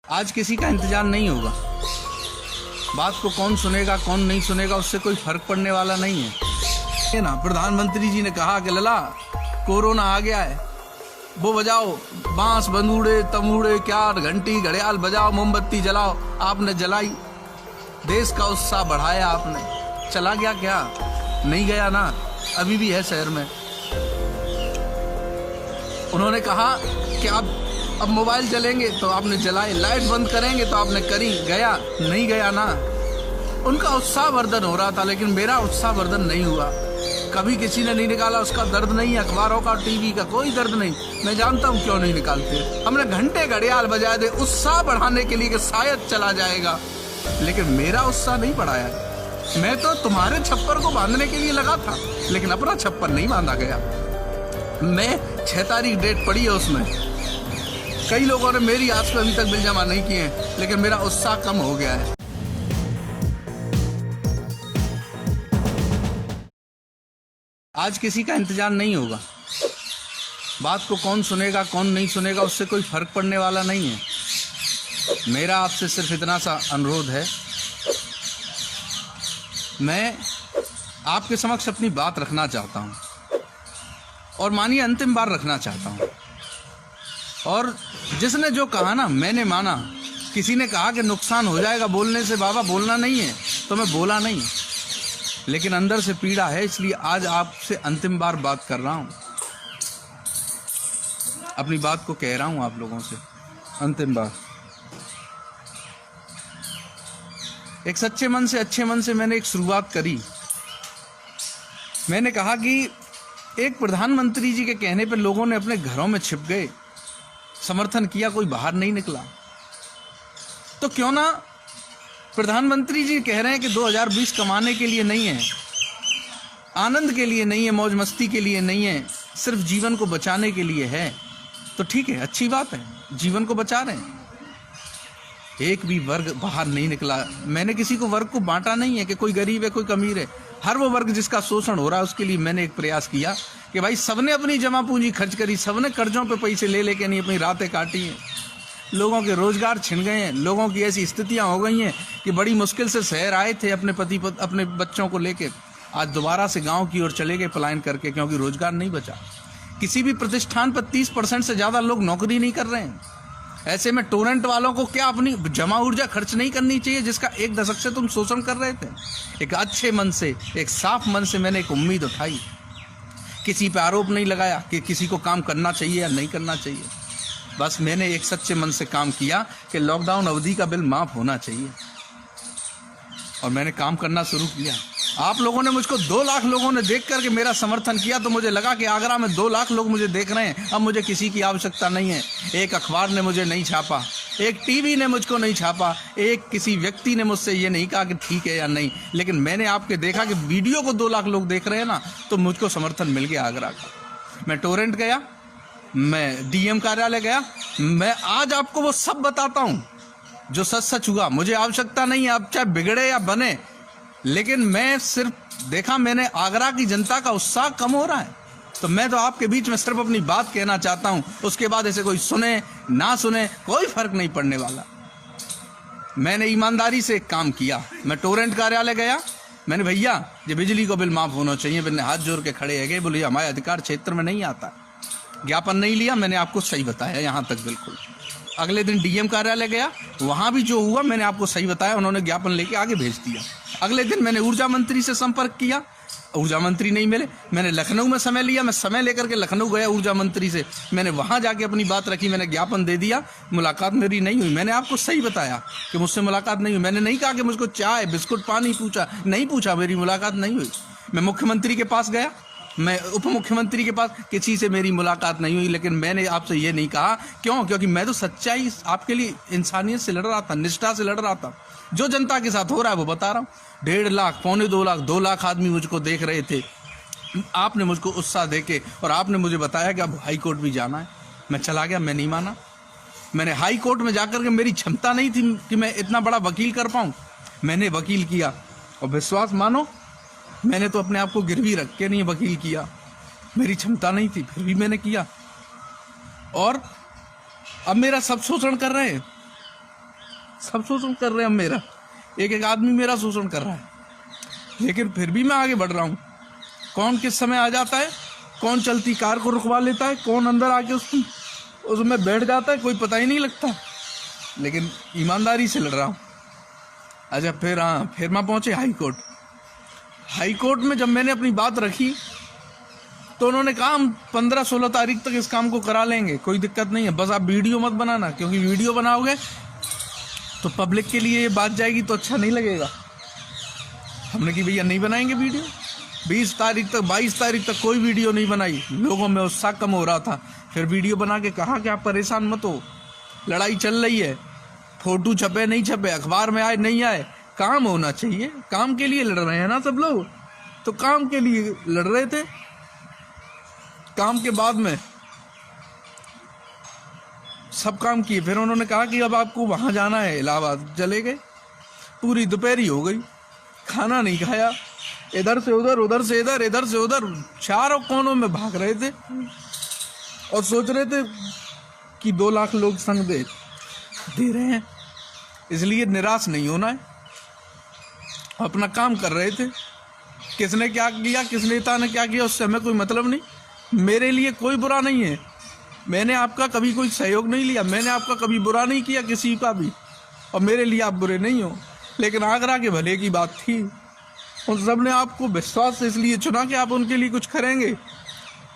आज किसी का इंतजार नहीं होगा। बात को कौन सुनेगा कौन नहीं सुनेगा उससे कोई फर्क पड़ने वाला नहीं है। ये ना प्रधानमंत्री जी ने कहा कि लला कोरोना आ गया है, वो बजाओ बांस बंदूड़े तमूड़े क्या घंटी घड़ियाल बजाओ मोमबत्ती जलाओ। आपने जलाई, देश का उत्साह बढ़ाया आपने। चला गया क्या? नहीं गया ना, अभी भी है शहर में। उन्होंने कहा कि अब मोबाइल जलेंगे तो आपने जलाए, लाइट बंद करेंगे तो आपने करी, गया नहीं गया ना। उनका उत्साह वर्धन हो रहा था लेकिन मेरा उत्साह वर्धन नहीं हुआ। कभी किसी ने नहीं निकाला, उसका दर्द नहीं, अखबारों का टीवी का कोई दर्द नहीं। मैं जानता हूँ क्यों नहीं निकालते। हमने घंटे घड़ियाल बजाए थे उत्साह बढ़ाने के लिए कि शायद चला जाएगा, लेकिन मेरा उत्साह नहीं बढ़ाया। मैं तो तुम्हारे छप्पर को बांधने के लिए लगा था लेकिन अपना छप्पर नहीं बांधा गया। मैं 6 तारीख डेट पड़ी है उसमें। कई लोगों ने मेरी आस पे अभी तक बिल जमा नहीं किए लेकिन मेरा उत्साह कम हो गया है। आज किसी का इंतजार नहीं होगा। बात को कौन सुनेगा कौन नहीं सुनेगा उससे कोई फर्क पड़ने वाला नहीं है। मेरा आपसे सिर्फ इतना सा अनुरोध है, मैं आपके समक्ष अपनी बात रखना चाहता हूं और मानिए अंतिम बार रखना चाहता हूं। और जिसने जो कहा ना मैंने माना। किसी ने कहा कि नुकसान हो जाएगा बोलने से, बाबा बोलना नहीं है तो मैं बोला नहीं, लेकिन अंदर से पीड़ा है इसलिए आज आपसे अंतिम बार बात कर रहा हूं। अपनी बात को कह रहा हूं आप लोगों से अंतिम बार। एक सच्चे मन से अच्छे मन से मैंने एक शुरुआत करी। मैंने कहा कि एक प्रधानमंत्री जी के कहने पर लोगों ने अपने घरों में छिप गए, समर्थन किया, कोई बाहर नहीं निकला। तो क्यों ना प्रधानमंत्री जी कह रहे हैं कि 2020 कमाने के लिए नहीं है, आनंद के लिए नहीं है, मौज मस्ती के लिए नहीं है, सिर्फ जीवन को बचाने के लिए है। तो ठीक है, अच्छी बात है, जीवन को बचा रहे हैं। एक भी वर्ग बाहर नहीं निकला। मैंने किसी को वर्ग को बांटा नहीं है कि कोई गरीब है कोई अमीर है। हर वो वर्ग जिसका शोषण हो रहा है उसके लिए मैंने एक प्रयास किया कि भाई सबने अपनी जमा पूंजी खर्च करी, सबने कर्जों पे पैसे ले लेके नहीं अपनी रातें काटी हैं। लोगों के रोजगार छिन गए हैं, लोगों की ऐसी स्थितियां हो गई हैं कि बड़ी मुश्किल से शहर आए थे अपने बच्चों को लेकर, आज दोबारा से गांव की ओर चले गए पलायन करके, क्योंकि रोजगार नहीं बचा। किसी भी प्रतिष्ठान पर 30% से ज्यादा लोग नौकरी नहीं कर रहे हैं। ऐसे में टोरेंट वालों को क्या अपनी जमा ऊर्जा खर्च नहीं करनी चाहिए जिसका 1 दशक से तुम शोषण कर रहे थे? एक अच्छे मन से, एक साफ मन से मैंने एक उम्मीद उठाई। किसी पे आरोप नहीं लगाया कि किसी को काम करना चाहिए या नहीं करना चाहिए। बस मैंने एक सच्चे मन से काम किया कि लॉकडाउन अवधि का बिल माफ होना चाहिए और मैंने काम करना शुरू किया। आप लोगों ने मुझको 2 लाख लोगों ने देख करके मेरा समर्थन किया तो मुझे लगा कि आगरा में 2 लाख लोग मुझे देख रहे हैं, अब मुझे किसी की आवश्यकता नहीं है। एक अखबार ने मुझे नहीं छापा, एक टीवी ने मुझको नहीं छापा, एक किसी व्यक्ति ने मुझसे ये नहीं कहा कि ठीक है या नहीं, लेकिन मैंने आपके देखा कि वीडियो को 2 लाख लोग देख रहे हैं ना, तो मुझको समर्थन मिल गया आगरा का। मैं टोरेंट गया, मैं डीएम कार्यालय गया, मैं आज आपको वो सब बताता हूँ जो सच सच हुआ। मुझे आवश्यकता नहीं है अब चाहे बिगड़े या बने, लेकिन मैं सिर्फ देखा मैंने आगरा की जनता का उत्साह कम हो रहा है, तो मैं तो आपके बीच में सिर्फ अपनी बात कहना चाहता हूं। उसके बाद ऐसे कोई सुने ना सुने कोई फर्क नहीं पड़ने वाला। मैंने ईमानदारी से एक काम किया। मैं टोरेंट कार्यालय गया, मैंने भैया ये बिजली को बिल माफ होना चाहिए, मैंने हाथ जोड़ के खड़े है गए, बोले हमारे अधिकार क्षेत्र में नहीं आता। ज्ञापन नहीं लिया, मैंने आपको सही बताया यहां तक बिल्कुल। अगले दिन डीएम कार्यालय गया, वहां भी जो हुआ मैंने आपको सही बताया, उन्होंने ज्ञापन लेके आगे भेज दिया। अगले दिन मैंने ऊर्जा मंत्री से संपर्क किया, ऊर्जा मंत्री नहीं मिले। मैंने लखनऊ में समय लिया, मैं समय लेकर के लखनऊ गया ऊर्जा मंत्री से, मैंने वहां जाके अपनी बात रखी, मैंने ज्ञापन दे दिया। मुलाकात मेरी नहीं हुई, मैंने आपको सही बताया कि मुझसे मुलाकात नहीं हुई। मैंने नहीं कहा कि मुझको चाय बिस्कुट पानी पूछा, नहीं पूछा, मेरी मुलाकात नहीं हुई। मैं मुख्यमंत्री के पास गया, मैं उप मुख्यमंत्री के पास, किसी से मेरी मुलाकात नहीं हुई, लेकिन मैंने आपसे ये नहीं कहा। क्यों? क्योंकि मैं तो सच्चाई आपके लिए इंसानियत से लड़ रहा था, निष्ठा से लड़ रहा था। जो जनता के साथ हो रहा है वो बता रहा हूँ। 1.5 लाख, 2.25 लाख, 2 लाख आदमी मुझको देख रहे थे। आपने मुझको उत्साह देके और आपने मुझे बताया कि अब हाई कोर्ट भी जाना है। मैं चला गया, मैं नहीं माना। मैंने हाई कोर्ट में जाकर के, मेरी क्षमता नहीं थी कि मैं इतना बड़ा वकील कर पाऊँ, मैंने वकील किया। और विश्वास मानो, मैंने तो अपने आप को गिरवी रख के नहीं वकील किया, मेरी क्षमता नहीं थी, फिर भी मैंने किया। और अब मेरा सब शोषण कर रहे हैं। सब शोषण कर रहे हैं मेरा, एक एक आदमी मेरा शोषण कर रहा है, लेकिन फिर भी मैं आगे बढ़ रहा हूँ। कौन किस समय आ जाता है, कौन चलती कार को रुकवा लेता है, कौन अंदर आके उसमें बैठ जाता है, कोई पता ही नहीं लगता, लेकिन ईमानदारी से लड़ रहा हूँ। अच्छा, फिर मैं पहुँचे हाई कोर्ट। हाई कोर्ट में जब मैंने अपनी बात रखी तो उन्होंने कहा हम 15-16 तारीख तक इस काम को करा लेंगे, कोई दिक्कत नहीं है, बस आप वीडियो मत बनाना, क्योंकि वीडियो बनाओगे तो पब्लिक के लिए ये बात जाएगी तो अच्छा नहीं लगेगा। हमने कि भैया नहीं बनाएंगे वीडियो। 22 तारीख तक कोई वीडियो नहीं बनाई। लोगों में उत्साह कम हो रहा था, फिर वीडियो बना के कहा कि आप परेशान मत हो, लड़ाई चल रही है, फोटो छपे नहीं छपे, अखबार में आए नहीं आए, काम होना चाहिए, काम के लिए लड़ रहे हैं ना सब लोग, तो काम के लिए लड़ रहे थे। काम के बाद में सब काम किए, फिर उन्होंने कहा कि अब आपको वहां जाना है इलाहाबाद। चले गए, पूरी दोपहरी हो गई, खाना नहीं खाया, इधर से उधर, उधर से इधर, इधर से उधर, चारों कोनों में भाग रहे थे और सोच रहे थे कि 2 लाख लोग संग दे रहे हैं, इसलिए निराश नहीं होना है। अपना काम कर रहे थे, किसने क्या किया, किस नेता ने क्या किया, उससे हमें कोई मतलब नहीं। मेरे लिए कोई बुरा नहीं है, मैंने आपका कभी कोई सहयोग नहीं लिया, मैंने आपका कभी बुरा नहीं किया किसी का भी, और मेरे लिए आप बुरे नहीं हो, लेकिन आगरा के भले की बात थी। उन सब ने आपको विश्वास से इसलिए चुना कि आप उनके लिए कुछ करेंगे।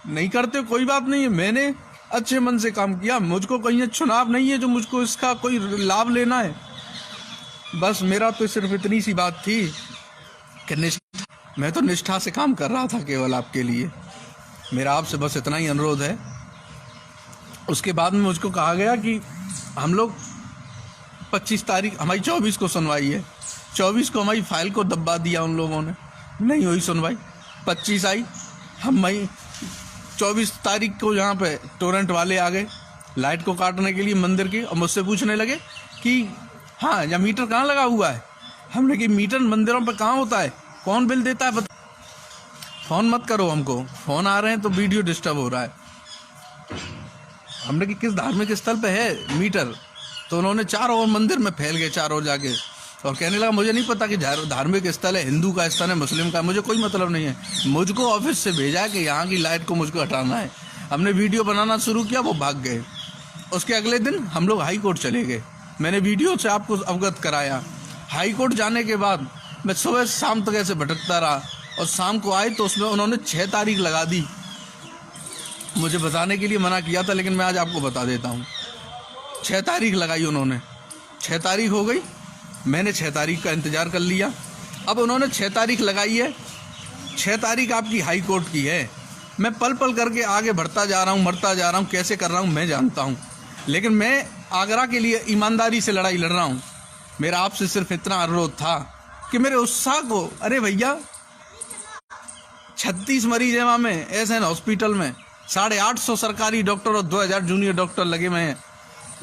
नहीं करते कोई बात नहीं है, मैंने अच्छे मन से काम किया, मुझको कहीं चुनाव नहीं है जो मुझको इसका कोई लाभ लेना है। बस मेरा तो सिर्फ इतनी सी बात थी कि मैं तो निष्ठा से काम कर रहा था केवल आपके लिए। मेरा आपसे बस इतना ही अनुरोध है। उसके बाद में मुझको कहा गया कि हम लोग 25 तारीख, हमारी 24 को सुनवाई है, 24 को हमारी फाइल को दबा दिया उन लोगों ने, नहीं हुई सुनवाई। 25 आई, हम 24 तारीख को यहाँ पे टोरेंट वाले आ गए लाइट को काटने के लिए मंदिर की, और मुझसे पूछने लगे कि हाँ यहाँ मीटर कहाँ लगा हुआ है। हमने कि मीटर मंदिरों पे कहाँ होता है, कौन बिल देता है, फोन मत करो हमको, फोन आ रहे हैं तो वीडियो डिस्टर्ब हो रहा है। हमने कि किस धार्मिक स्थल पे है मीटर, तो उन्होंने चारों ओर मंदिर में फैल गए, चारों ओर जाके, और कहने लगा मुझे नहीं पता कि धार्मिक स्थल है, हिंदू का स्थल है, मुस्लिम का, मुझे कोई मतलब नहीं है, मुझको ऑफिस से भेजा है कि यहाँ की लाइट को मुझको हटाना है। हमने वीडियो बनाना शुरू किया, वो भाग गए। उसके अगले दिन हम लोग हाई कोर्ट चले गए, मैंने वीडियो से आपको अवगत कराया। हाई कोर्ट जाने के बाद मैं सुबह शाम तक ऐसे भटकता रहा, और शाम को आए तो उसमें उन्होंने 6 तारीख लगा दी। मुझे बताने के लिए मना किया था, लेकिन मैं आज आपको बता देता हूँ। 6 तारीख लगाई उन्होंने, 6 तारीख हो गई, मैंने 6 तारीख का इंतज़ार कर लिया। अब उन्होंने 6 तारीख लगाई है, 6 तारीख आपकी हाई कोर्ट की है। मैं पल पल करके आगे बढ़ता जा रहा हूँ, मरता जा रहा हूँ, कैसे कर रहा हूँ मैं जानता हूँ, लेकिन मैं आगरा के लिए ईमानदारी से लड़ाई लड़ रहा हूँ। मेरा आपसे सिर्फ इतना अनुरोध था कि मेरे उत्साह को, अरे भैया 36 मरीज है वहाँ में एसएन हॉस्पिटल में, 850 सरकारी डॉक्टर और 2000 जूनियर डॉक्टर लगे हुए हैं,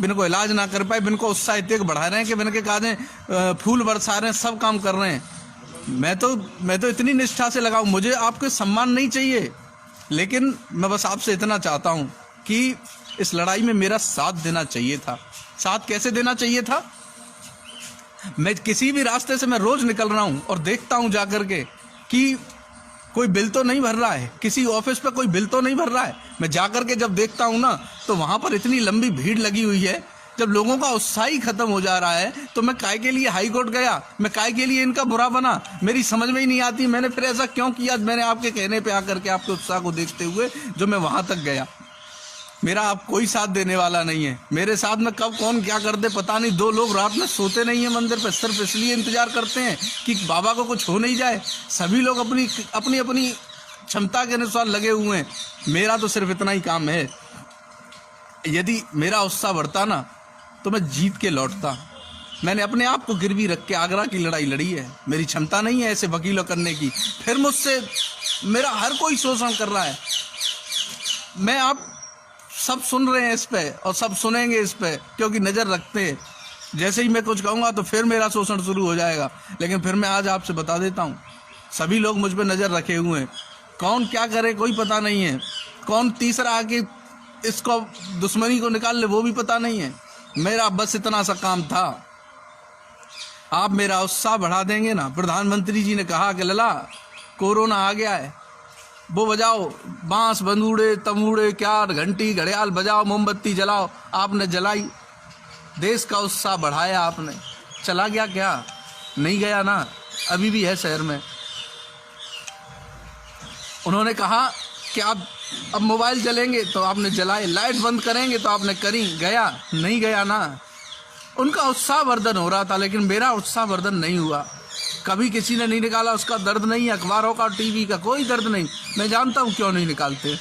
बिन को इलाज ना कर पाए, बिन को उत्साह इतने बढ़ा रहे हैं कि बिन के काजें फूल बरसा रहे हैं, सब काम कर रहे हैं। मैं तो इतनी निष्ठा से लगा हूँ, मुझे आपके सम्मान नहीं चाहिए, लेकिन मैं बस आपसे इतना चाहता हूँ कि इस लड़ाई में मेरा साथ देना चाहिए था। साथ कैसे देना चाहिए था? मैं किसी भी रास्ते से मैं रोज निकल रहा हूँ और देखता हूँ जाकर के कि कोई बिल तो नहीं भर रहा है, किसी ऑफिस पे कोई बिल तो नहीं भर रहा है। मैं जाकर के जब देखता हूँ ना, तो वहां पर इतनी लंबी भीड़ लगी हुई है, जब लोगों का उत्साह ही खत्म हो जा रहा है, तो मैं काय के लिए हाई कोर्ट गया, मैं काय के लिए इनका बुरा बना, मेरी समझ में ही नहीं आती मैंने फिर ऐसा क्यों किया। मैंने आपके कहने पे आकर के आपके उत्साह को देखते हुए जो मैं वहां तक गया, मेरा आप कोई साथ देने वाला नहीं है। मेरे साथ में कब कौन क्या कर दे पता नहीं। 2 लोग रात में सोते नहीं है मंदिर पे, सिर्फ इसलिए इंतजार करते हैं कि बाबा को कुछ हो नहीं जाए। सभी लोग अपनी अपनी अपनी क्षमता के अनुसार लगे हुए हैं। मेरा तो सिर्फ इतना ही काम है, यदि मेरा उत्साह बढ़ता ना तो मैं जीत के लौटता। मैंने अपने आप को गिरवी रख के आगरा की लड़ाई लड़ी है, मेरी क्षमता नहीं है ऐसे वकीलों करने की। फिर मुझसे मेरा हर कोई शोषण कर रहा है। मैं आप सब सुन रहे हैं इस पे और सब सुनेंगे इस पे, क्योंकि नज़र रखते हैं। जैसे ही मैं कुछ कहूँगा तो फिर मेरा शोषण शुरू हो जाएगा। लेकिन फिर मैं आज आपसे बता देता हूँ, सभी लोग मुझ पे नज़र रखे हुए हैं। कौन क्या करे कोई पता नहीं है, कौन तीसरा आके इसको दुश्मनी को निकाल ले वो भी पता नहीं है। मेरा बस इतना सा काम था आप मेरा उत्साह बढ़ा देंगे ना। प्रधानमंत्री जी ने कहा कि लला कोरोना आ गया है, वो बजाओ बांस बंदूड़े तमूड़े क्या घंटी घड़ियाल बजाओ मोमबत्ती जलाओ। आपने जलाई, देश का उत्साह बढ़ाया आपने। चला गया क्या? नहीं गया ना, अभी भी है शहर में। उन्होंने कहा कि आप अब मोबाइल जलेंगे तो आपने जलाए, लाइट बंद करेंगे तो आपने करी, गया? नहीं गया ना। उनका उत्साह वर्धन हो रहा था, लेकिन मेरा उत्साह वर्धन नहीं हुआ। कभी किसी ने नहीं निकाला, उसका दर्द नहीं, अखबारों का टीवी का कोई दर्द नहीं। मैं जानता हूँ क्यों नहीं निकालते,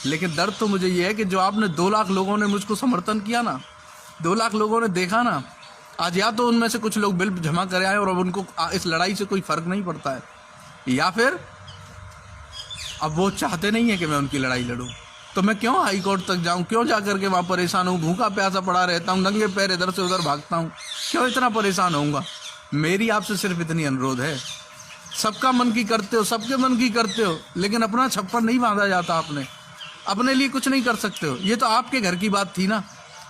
लेकिन दर्द तो मुझे ये है कि जो आपने 2 लाख लोगों ने मुझको समर्थन किया ना, 2 लाख लोगों ने देखा ना, आज या तो उनमें से कुछ लोग बिल जमा कर आए और अब उनको इस लड़ाई से कोई फर्क नहीं पड़ता है, या फिर अब वो चाहते नहीं है कि मैं उनकी लड़ाई लड़ूं। तो मैं क्यों हाई कोर्ट तक जाऊं, क्यों जा करके वहां परेशान हूं, भूखा प्यासा पड़ा रहता हूं, नंगे पैर इधर से उधर भागता हूं, क्यों इतना परेशान होऊंगा। मेरी आपसे सिर्फ इतनी अनुरोध है, सबका मन की करते हो, सबके मन की करते हो, लेकिन अपना छप्पर नहीं बांधा जाता। आपने अपने लिए कुछ नहीं कर सकते हो। ये तो आपके घर की बात थी ना,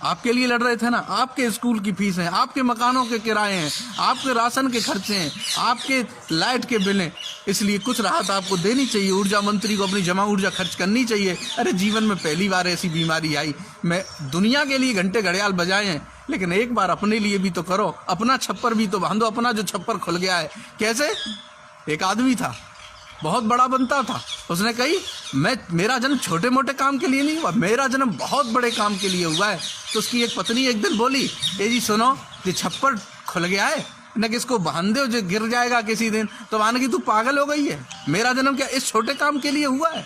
आपके लिए लड़ रहे थे ना। आपके स्कूल की फीस है, आपके मकानों के किराए हैं, आपके राशन के खर्चे हैं, आपके लाइट के बिल हैं, इसलिए कुछ राहत आपको देनी चाहिए। ऊर्जा मंत्री को अपनी जमा ऊर्जा खर्च करनी चाहिए। अरे जीवन में पहली बार ऐसी बीमारी आई, मैं दुनिया के लिए घंटे घड़ियाल बजाए हैं, लेकिन एक बार अपने लिए भी तो करो, अपना छप्पर भी तो बांधो। अपना जो छप्पर खुल गया है, कैसे? एक आदमी था, बहुत बड़ा बनता था, उसने कही मेरा जन्म छोटे मोटे काम के लिए नहीं हुआ, मेरा जन्म बहुत बड़े काम के लिए हुआ है। तो उसकी एक पत्नी एक दिन बोली, ए जी सुनो, ये छप्पर खुल गया है न, किसको बांध दो, जो गिर जाएगा किसी दिन। तो मान की तू पागल हो गई है, मेरा जन्म क्या इस छोटे काम के लिए हुआ है,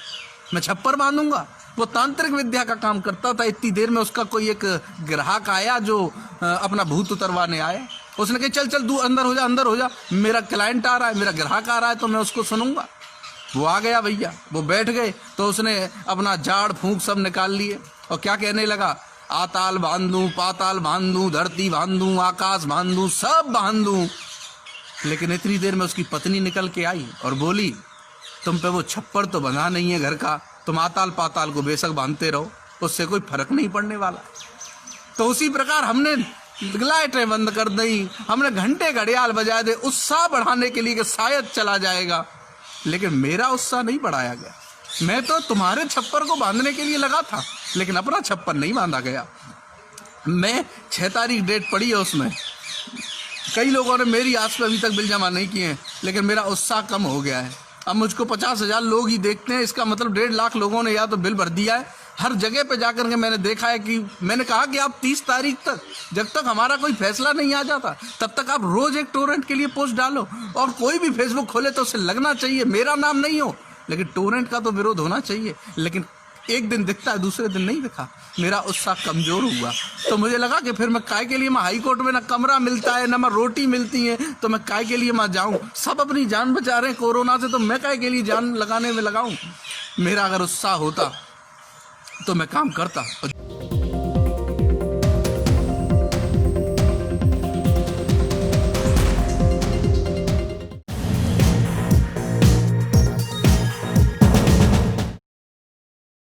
मैं छप्पर बांधूंगा। वो तांत्रिक विद्या का काम करता था। इतनी देर में उसका कोई एक ग्राहक आया जो अपना भूत उतरवाने आया। उसने कहा चल चल तू अंदर हो जा, अंदर हो जा, मेरा क्लाइंट आ रहा है, मेरा ग्राहक आ रहा है, तो मैं उसको सुनूंगा। वो आ गया भैया, वो बैठ गए, तो उसने अपना झाड़ फूंक सब निकाल लिए और क्या कहने लगा, आताल बांधूं, पाताल बांधूं, धरती बांधूं, आकाश बांधूं, सब बांधूं। लेकिन इतनी देर में उसकी पत्नी निकल के आई और बोली, तुम पे वो छप्पर तो बंधा नहीं है घर का, तुम आताल पाताल को बेशक बांधते रहो, उससे कोई फर्क नहीं पड़ने वाला। तो उसी प्रकार हमने लाइटें बंद कर दी, हमने घंटे घड़ियाल बजा दे उत्साह बढ़ाने के लिए कि शायद चला जाएगा, लेकिन मेरा उत्साह नहीं बढ़ाया गया। मैं तो तुम्हारे छप्पर को बांधने के लिए लगा था, लेकिन अपना छप्पर नहीं बांधा गया। मैं 6 तारीख डेट पड़ी है, उसमें कई लोगों ने मेरी आस पे अभी तक बिल जमा नहीं किए हैं, लेकिन मेरा उत्साह कम हो गया है। अब मुझको 50,000 लोग ही देखते हैं, इसका मतलब 1.5 लाख लोगों ने या तो बिल भर दिया है। हर जगह पे जाकर के मैंने देखा है कि मैंने कहा कि आप 30 तारीख तक, जब तक हमारा कोई फैसला नहीं आ जाता, तब तक आप रोज एक टोरेंट के लिए पोस्ट डालो, और कोई भी फेसबुक खोले तो उसे लगना चाहिए मेरा नाम नहीं हो, लेकिन टोरेंट का तो विरोध होना चाहिए। लेकिन एक दिन दिखता है, दूसरे दिन नहीं दिखा, मेरा उत्साह कमजोर हुआ। तो मुझे लगा कि फिर मैं काय के लिए, मैं हाई कोर्ट में ना कमरा मिलता है, ना मैं रोटी मिलती है, तो मैं काय के लिए मैं जाऊं। सब अपनी जान बचा रहे हैं कोरोना से, तो मैं काय के लिए जान लगाने में लगाऊं। मेरा अगर उत्साह होता तो मैं काम करता।